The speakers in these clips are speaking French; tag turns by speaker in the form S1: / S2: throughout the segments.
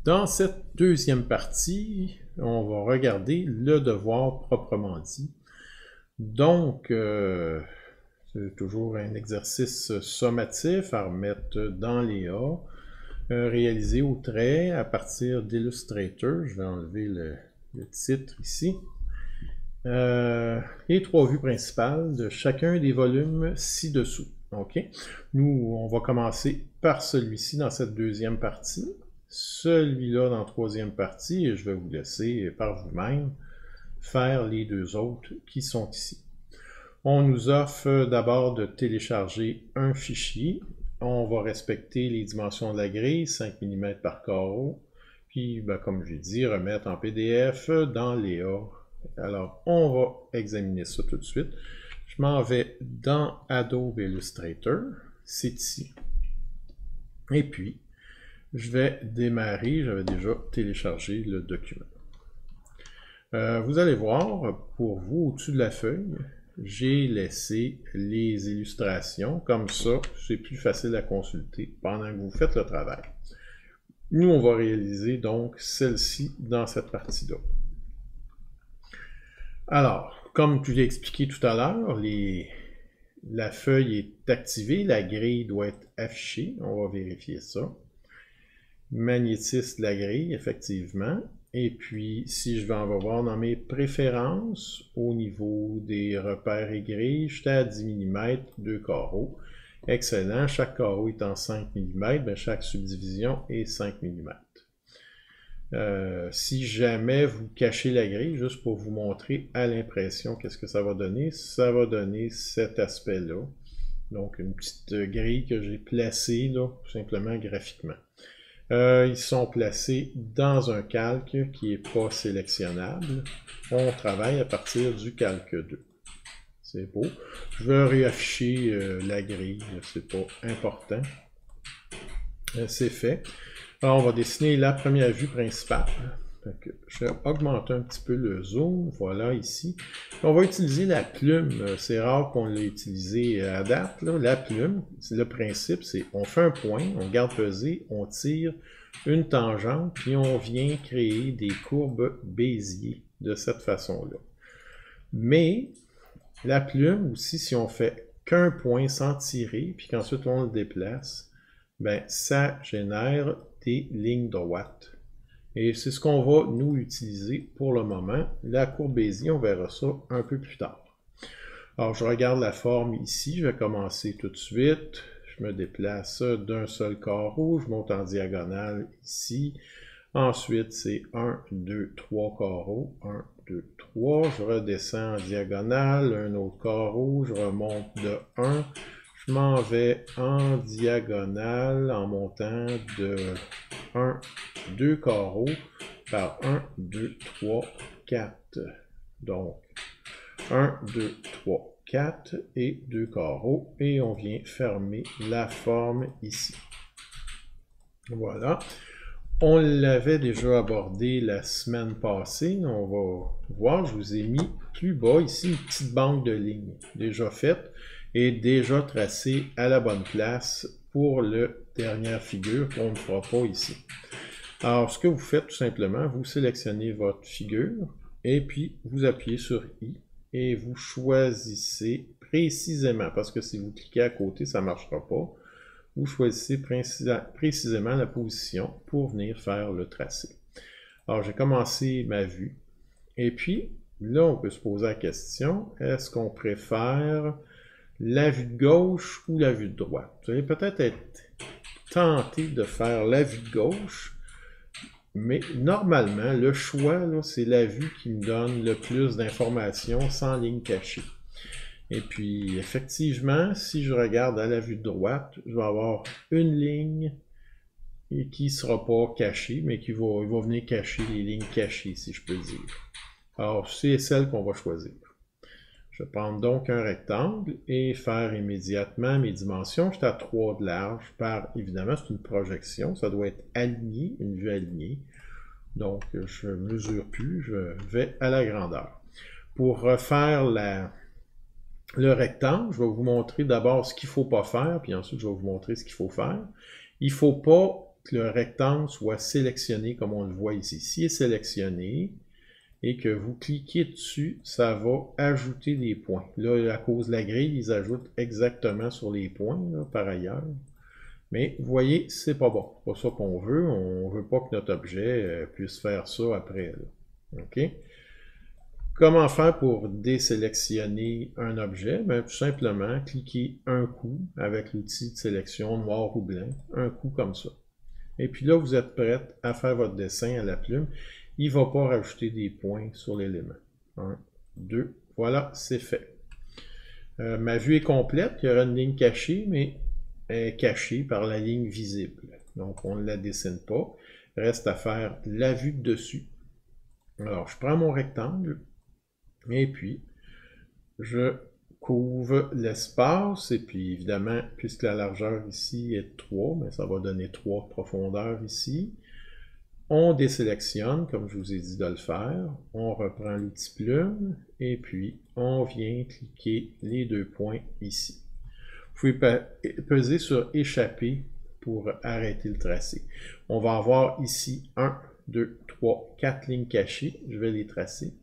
S1: Dans cette deuxième partie, on va regarder le devoir proprement dit. Donc, c'est toujours un exercice sommatif à remettre dans les A, réalisé au trait à partir d'Illustrator. Je vais enlever le titre ici. Les trois vues principales de chacun des volumes ci-dessous. OK? Nous, on va commencer par celui-ci dans cette deuxième partie, celui-là dans la troisième partie, et je vais vous laisser par vous-même faire les deux autres qui sont ici. On nous offre d'abord de télécharger un fichier. On va respecter les dimensions de la grille, 5 mm par carreau, puis, comme j'ai dit, remettre en PDF dans les A. Alors, on va examiner ça tout de suite. Je m'en vais dans Adobe Illustrator, c'est ici. Et puis, je vais démarrer, j'avais déjà téléchargé le document. Vous allez voir, pour vous, au-dessus de la feuille, j'ai laissé les illustrations. Comme ça, c'est plus facile à consulter pendant que vous faites le travail. Nous, on va réaliser donc celle-ci dans cette partie-là. Alors, comme je l'ai expliqué tout à l'heure, la feuille est activée, la grille doit être affichée. On va vérifier ça. Magnétisme de la grille, effectivement. Et puis, si je vais en voir dans mes préférences, au niveau des repères et grilles, j'étais à 10 mm, 2 carreaux. Excellent, chaque carreau est en 5 mm, bien, chaque subdivision est 5 mm. Si jamais vous cachez la grille, juste pour vous montrer à l'impression qu'est-ce que ça va donner cet aspect-là. Donc, une petite grille que j'ai placée, là, tout simplement graphiquement. Ils sont placés dans un calque qui n'est pas sélectionnable. On travaille à partir du calque 2. C'est beau. Je vais réafficher la grille, c'est pas important. C'est fait. Alors, on va dessiner la première vue principale. Donc, je vais augmenter un petit peu le zoom. Voilà, ici. On va utiliser la plume. C'est rare qu'on l'ait utilisé à date. Là. La plume, le principe, c'est on fait un point, on garde pesé, on tire une tangente, puis on vient créer des courbes Bézier de cette façon-là. Mais la plume aussi, si on fait qu'un point sans tirer, puis qu'ensuite on le déplace, ben, ça génère des lignes droites. Et c'est ce qu'on va, nous, utiliser pour le moment. La courbe Bézier, on verra ça un peu plus tard. Alors, je regarde la forme ici. Je vais commencer tout de suite. Je me déplace d'un seul carreau. Je monte en diagonale ici. Ensuite, c'est 1, 2, 3 carreaux. 1, 2, 3. Je redescends en diagonale. Un autre carreau. Je remonte de 1. Je m'en vais en diagonale en montant de 1, 2 carreaux par 1, 2, 3, 4. Donc, 1, 2, 3, 4 et 2 carreaux. Et on vient fermer la forme ici. Voilà. On l'avait déjà abordé la semaine passée. On va voir, je vous ai mis plus bas ici une petite banque de lignes déjà faite et déjà tracée à la bonne place pour la dernière figure qu'on ne fera pas ici. Alors, ce que vous faites tout simplement, vous sélectionnez votre figure et puis vous appuyez sur I et vous choisissez précisément, parce que si vous cliquez à côté, ça ne marchera pas. Vous choisissez précisément la position pour venir faire le tracé. Alors, j'ai commencé ma vue. Et puis, là, on peut se poser la question, est-ce qu'on préfère la vue de gauche ou la vue de droite? Vous allez peut-être être tenté de faire la vue de gauche, mais normalement, le choix, c'est la vue qui me donne le plus d'informations sans ligne cachée. Et puis, effectivement, si je regarde à la vue de droite, je vais avoir une ligne qui ne sera pas cachée, mais qui va venir cacher les lignes cachées, si je peux dire. Alors, c'est celle qu'on va choisir. Je vais prendre donc un rectangle et faire immédiatement mes dimensions. J'étais à 3 de large par, évidemment, c'est une projection, ça doit être aligné, une vue alignée. Donc, je ne mesure plus, je vais à la grandeur. Pour refaire le rectangle, je vais vous montrer d'abord ce qu'il ne faut pas faire, puis ensuite je vais vous montrer ce qu'il faut faire. Il ne faut pas que le rectangle soit sélectionné comme on le voit ici. S'il est sélectionné et que vous cliquez dessus, ça va ajouter des points. Là, à cause de la grille, ils ajoutent exactement sur les points, là, par ailleurs. Mais vous voyez, c'est pas bon. C'est pas ça qu'on veut. On veut pas que notre objet puisse faire ça après. Là. OK? Comment faire pour désélectionner un objet? Bien, tout simplement, cliquez un coup avec l'outil de sélection noir ou blanc, un coup comme ça. Et puis là, vous êtes prêt à faire votre dessin à la plume. Il ne va pas rajouter des points sur l'élément. 1, 2, voilà, c'est fait. Ma vue est complète, il y aura une ligne cachée, mais elle est cachée par la ligne visible. Donc, on ne la dessine pas. Il reste à faire la vue de dessus. Alors, je prends mon rectangle, et puis, je couvre l'espace, et puis évidemment, puisque la largeur ici est 3, mais ça va donner 3 de profondeur ici. On désélectionne, comme je vous ai dit de le faire. On reprend l'outil plume, et puis on vient cliquer les 2 points ici. Vous pouvez peser sur échapper pour arrêter le tracé. On va avoir ici 1, 2, 3, 4 lignes cachées. Je vais les tracer.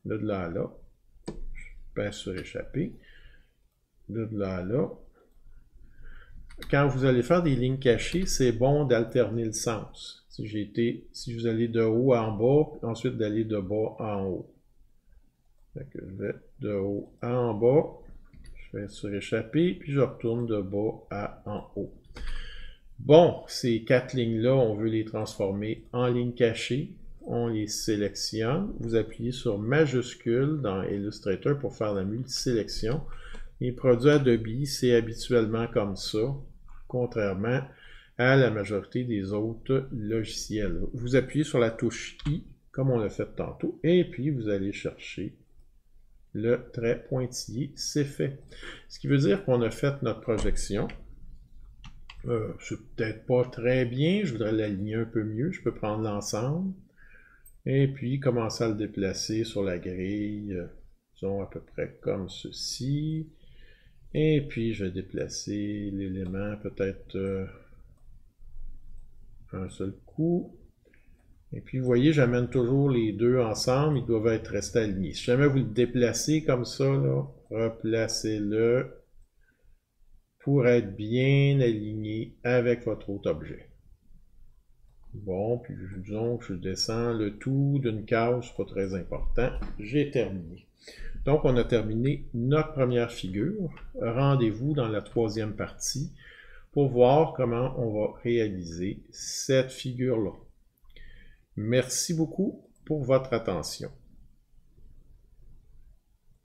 S1: De là à là. Je pèse sur échapper. De là à là. Quand vous allez faire des lignes cachées, c'est bon d'alterner le sens. Si vous allez de haut en bas, ensuite d'aller de bas en haut. Fait que je vais de haut en bas, je vais sur échapper, puis je retourne de bas à en haut. Bon, ces 4 lignes-là, on veut les transformer en lignes cachées. On les sélectionne. Vous appuyez sur majuscule dans Illustrator pour faire la multisélection. Les produits Adobe, c'est habituellement comme ça, contrairement à la majorité des autres logiciels. Vous appuyez sur la touche I, comme on l'a fait tantôt, et puis vous allez chercher le trait pointillé, c'est fait. Ce qui veut dire qu'on a fait notre projection. C'est peut-être pas très bien, je voudrais l'aligner un peu mieux, je peux prendre l'ensemble, et puis commencer à le déplacer sur la grille, disons à peu près comme ceci. Et puis, je vais déplacer l'élément peut-être un seul coup. Et puis, vous voyez, j'amène toujours les deux ensemble. Ils doivent être restés alignés. Si jamais vous le déplacez comme ça, là, replacez-le pour être bien aligné avec votre autre objet. Bon, puis disons que je descends le tout d'une case, c'est pas très important. J'ai terminé. Donc, on a terminé notre première figure. Rendez-vous dans la 3e partie pour voir comment on va réaliser cette figure-là. Merci beaucoup pour votre attention.